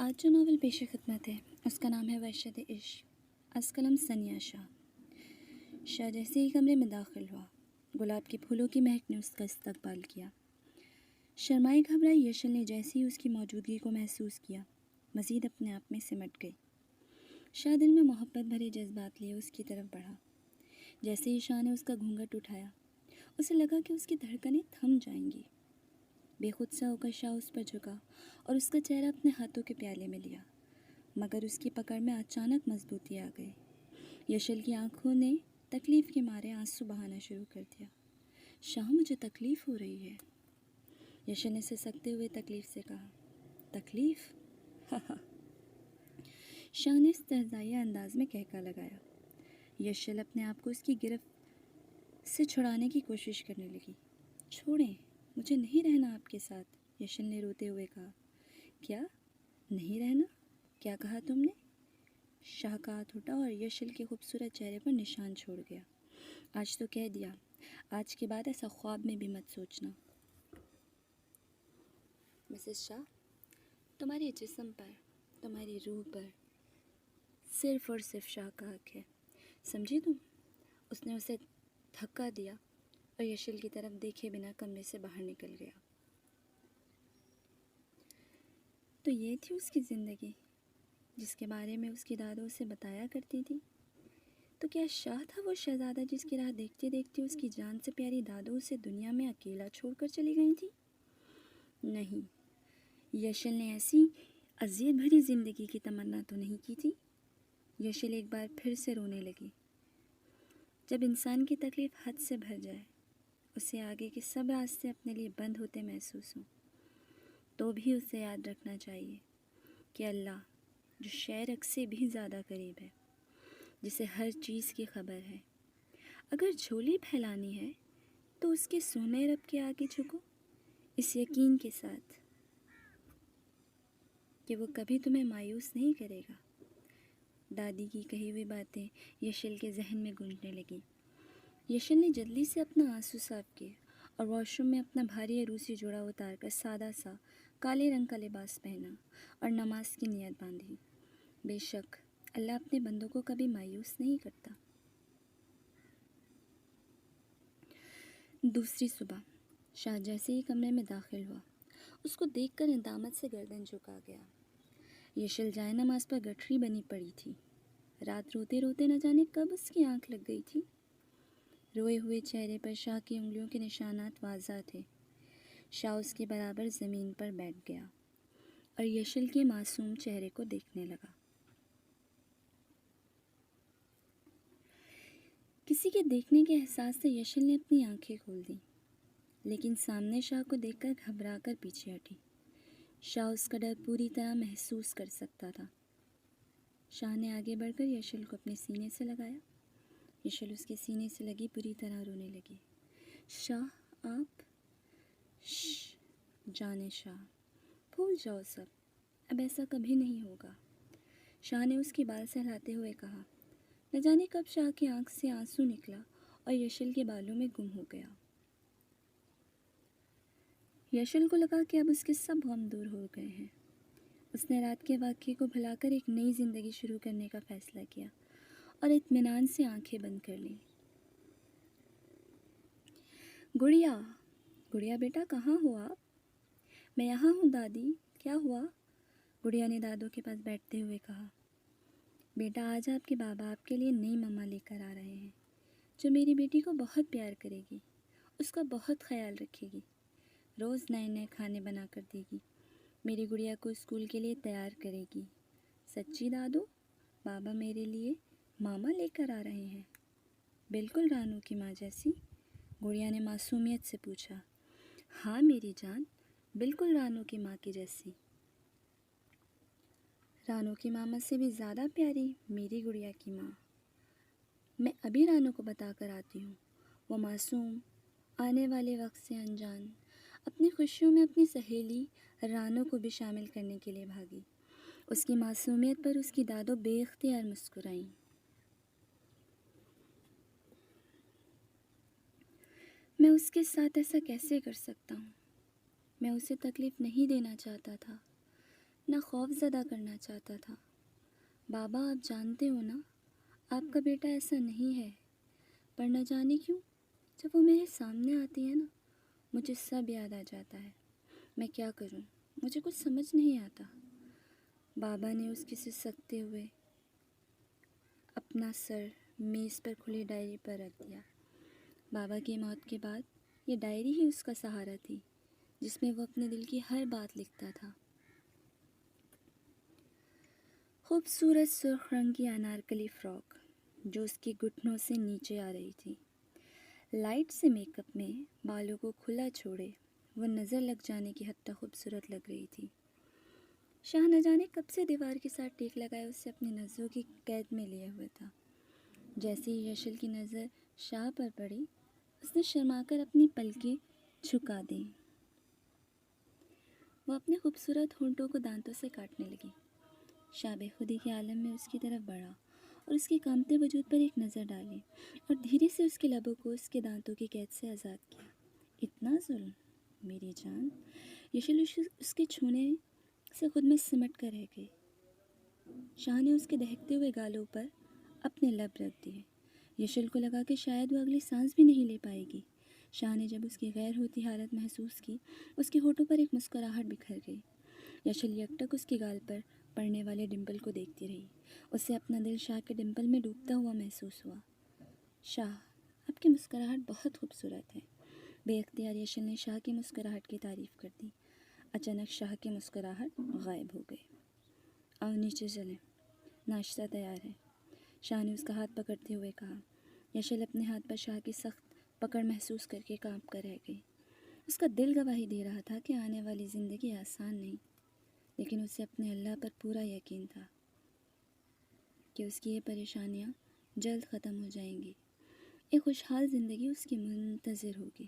آج جو ناول پیش خدمت ہے اس کا نام ہے وحشت عشق، از قلم ثانیہ شاہ۔ شاہ جیسے ہی کمرے میں داخل ہوا، گلاب کے پھولوں کی مہک نے اس کا استقبال کیا۔ شرمائی گھبرائی یشل نے جیسے ہی اس کی موجودگی کو محسوس کیا، مزید اپنے آپ میں سمٹ گئی۔ شاہ دل میں محبت بھرے جذبات لیے اس کی طرف بڑھا۔ جیسے ہی شاہ نے اس کا گھونگھٹ اٹھایا، اسے لگا کہ اس کی دھڑکنیں تھم جائیں گی۔ بے خود سا ہو کر شاہ اس پر جھکا اور اس کا چہرہ اپنے ہاتھوں کے پیالے میں لیا، مگر اس کی پکڑ میں اچانک مضبوطی آ گئی۔ یشل کی آنکھوں نے تکلیف کے مارے آنسو بہانا شروع کر دیا۔ شاہ، مجھے تکلیف ہو رہی ہے، یشل نے سسکتے ہوئے تکلیف سے کہا۔ تکلیف؟ شاہ نے استہزائیہ انداز میں کہکا لگایا۔ یشل اپنے آپ کو اس کی گرفت سے چھڑانے کی کوشش کرنے لگی۔ چھوڑیں، مجھے نہیں رہنا آپ کے ساتھ، یشل نے روتے ہوئے کہا۔ کیا نہیں رہنا؟ کیا کہا تم نے؟ شاہ کا ہاتھ اٹھا اور یشل کے خوبصورت چہرے پر نشان چھوڑ گیا۔ آج تو کہہ دیا، آج کے بعد ایسا خواب میں بھی مت سوچنا۔ مسز شاہ، تمہارے جسم پر، تمہاری روح پر صرف اور صرف شاہ کا حق ہے، سمجھی تم؟ اس نے اسے دھکا دیا اور یشل کی طرف دیکھے بنا کمرے سے باہر نکل گیا۔ تو یہ تھی اس کی زندگی جس کے بارے میں اس کی دادو اسے بتایا کرتی تھی۔ تو کیا شاہ تھا وہ شہزادہ جس کی راہ دیکھتے دیکھتے اس کی جان سے پیاری دادو اسے دنیا میں اکیلا چھوڑ کر چلی گئی تھی؟ نہیں، یشل نے ایسی اذیت بھری زندگی کی تمنا تو نہیں کی تھی۔ یشل ایک بار پھر سے رونے لگی۔ جب انسان کی تکلیف حد سے بھر جائے، اسے آگے کے سب راستے اپنے لیے بند ہوتے محسوس ہوں، تو بھی اسے یاد رکھنا چاہیے کہ اللہ جو شعرک سے بھی زیادہ قریب ہے، جسے ہر چیز کی خبر ہے، اگر جھولی پھیلانی ہے تو اس کے سونے رب کے آگے جھکو، اس یقین کے ساتھ کہ وہ کبھی تمہیں مایوس نہیں کرے گا۔ دادی کی کہی ہوئی باتیں یشل کے ذہن میں گونجنے لگیں۔ یشل نے جلدی سے اپنا آنسو صاف کیے اور واش روم میں اپنا بھاری عروسی جوڑا اتار کر سادہ سا کالے رنگ کا لباس پہنا اور نماز کی نیت باندھی۔ بے شک اللہ اپنے بندوں کو کبھی مایوس نہیں کرتا۔ دوسری صبح شاہ جیسے ہی کمرے میں داخل ہوا، اس کو دیکھ کر ندامت سے گردن جھکا گیا۔ یشل جائے نماز پر گٹھری بنی پڑی تھی۔ رات روتے روتے نہ جانے کب اس کی آنکھ لگ گئی تھی۔ روئے ہوئے چہرے پر شاہ کی انگلیوں کے نشانات واضح تھے۔ شاہ اس کے برابر زمین پر بیٹھ گیا اور یشل کے معصوم چہرے کو دیکھنے لگا۔ کسی کے دیکھنے کے احساس سے یشل نے اپنی آنکھیں کھول دیں، لیکن سامنے شاہ کو دیکھ کر گھبرا کر پیچھے ہٹی۔ شاہ اس کا ڈر پوری طرح محسوس کر سکتا تھا۔ شاہ نے آگے بڑھ کر یشل کو اپنے سینے سے لگایا۔ یشل اس کے سینے سے لگی پوری طرح رونے لگی۔ شاہ، آپ؟ جانے شاہ، بھول جاؤ سب، اب ایسا کبھی نہیں ہوگا، شاہ نے اس کی بال سہلاتے ہوئے کہا۔ نہ جانے کب شاہ کی آنکھ سے آنسو نکلا اور یشل کے بالوں میں گم ہو گیا۔ یشل کو لگا کہ اب اس کے سب غم دور ہو گئے ہیں۔ اس نے رات کے واقعے کو بھلا کر ایک نئی زندگی شروع کرنے کا فیصلہ کیا اور اطمینان سے آنکھیں بند کر لیں۔ گڑیا، گڑیا بیٹا کہاں ہو آپ؟ میں یہاں ہوں دادی، کیا ہوا؟ گڑیا نے دادو کے پاس بیٹھتے ہوئے کہا۔ بیٹا، آج آپ کے بابا آپ کے لیے نئی مما لے کر آ رہے ہیں، جو میری بیٹی کو بہت پیار کرے گی، اس کا بہت خیال رکھے گی، روز نئے نئے کھانے بنا کر دے گی، میری گڑیا کو اسکول کے لیے تیار کرے گی۔ سچی دادو، بابا میرے لیے ماما لے کر آ رہے ہیں؟ بالکل رانو کی ماں جیسی، گڑیا نے معصومیت سے پوچھا۔ ہاں میری جان، بالکل رانو کی ماں کی جیسی۔ رانو کی ماما سے بھی زیادہ پیاری میری گڑیا کی ماں۔ میں ابھی رانو کو بتا کر آتی ہوں۔ وہ معصوم، آنے والے وقت سے انجان، اپنی خوشیوں میں اپنی سہیلی رانو کو بھی شامل کرنے کے لیے بھاگی۔ اس کی معصومیت پر اس کی دادو بے اختیار مسکرائیں۔ میں اس کے ساتھ ایسا کیسے کر سکتا ہوں؟ میں اسے تکلیف نہیں دینا چاہتا تھا، نہ خوف زدہ کرنا چاہتا تھا۔ بابا آپ جانتے ہو نا، آپ کا بیٹا ایسا نہیں ہے، پر نہ جانے کیوں جب وہ میرے سامنے آتی ہے نا، مجھے سب یاد آ جاتا ہے۔ میں کیا کروں، مجھے کچھ سمجھ نہیں آتا۔ بابا نے اس کی سے سکتے ہوئے اپنا سر میز پر کھلی ڈائری پر رکھ دیا۔ بابا کی موت کے بعد یہ ڈائری ہی اس کا سہارا تھی، جس میں وہ اپنے دل کی ہر بات لکھتا تھا۔ خوبصورت سرخ رنگ کی انارکلی فراک جو اس کے گھٹنوں سے نیچے آ رہی تھی، لائٹ سے میک اپ میں بالوں کو کھلا چھوڑے وہ نظر لگ جانے کی حد تک خوبصورت لگ رہی تھی۔ شاہ نہ جانے کب سے دیوار کے ساتھ ٹیک لگائے اسے اپنی نظروں کی قید میں لیے ہوئے تھا۔ جیسے ہی یشل کی نظر شاہ پر پڑی، اس نے شرما کر اپنی پلکیں جھکا دیں۔ وہ اپنے خوبصورت ہونٹوں کو دانتوں سے کاٹنے لگی۔ شاہ بے خودی کے عالم میں اس کی طرف بڑھا اور اس کے کانپتے وجود پر ایک نظر ڈالی اور دھیرے سے اس کے لبوں کو اس کے دانتوں کی قید سے آزاد کیا۔ اتنا ظلم میری جان! یشل اس کے چھونے سے خود میں سمٹ کر رہ گئی۔ شاہ نے اس کے دہکتے ہوئے گالوں پر اپنے لب رکھ دیے۔ یشل کو لگا کہ شاید وہ اگلی سانس بھی نہیں لے پائے گی۔ شاہ نے جب اس کی غیر ہوتی حالت محسوس کی، اس کے ہونٹوں پر ایک مسکراہٹ بکھر گئی۔ یشل یکٹک اس کے گال پر پڑنے والے ڈمپل کو دیکھتی رہی۔ اسے اپنا دل شاہ کے ڈمپل میں ڈوبتا ہوا محسوس ہوا۔ شاہ، آپ کی مسکراہٹ بہت خوبصورت ہے۔ بے اختیار یشل نے شاہ کی مسکراہٹ کی تعریف کر دی۔ اچانک شاہ کی مسکراہٹ غائب ہو گئی۔ آؤ نیچے چلیں، ناشتہ تیار ہے، شاہ نے اس کا ہاتھ پکڑتے ہوئے کہا۔ یشل اپنے ہاتھ پر شاہ کی سخت پکڑ محسوس کر کے کانپ کر رہ گئی۔ اس کا دل گواہی دے رہا تھا کہ آنے والی زندگی آسان نہیں، لیکن اسے اپنے اللہ پر پورا یقین تھا کہ اس کی یہ پریشانیاں جلد ختم ہو جائیں گی۔ ایک خوشحال زندگی اس کی منتظر ہوگی۔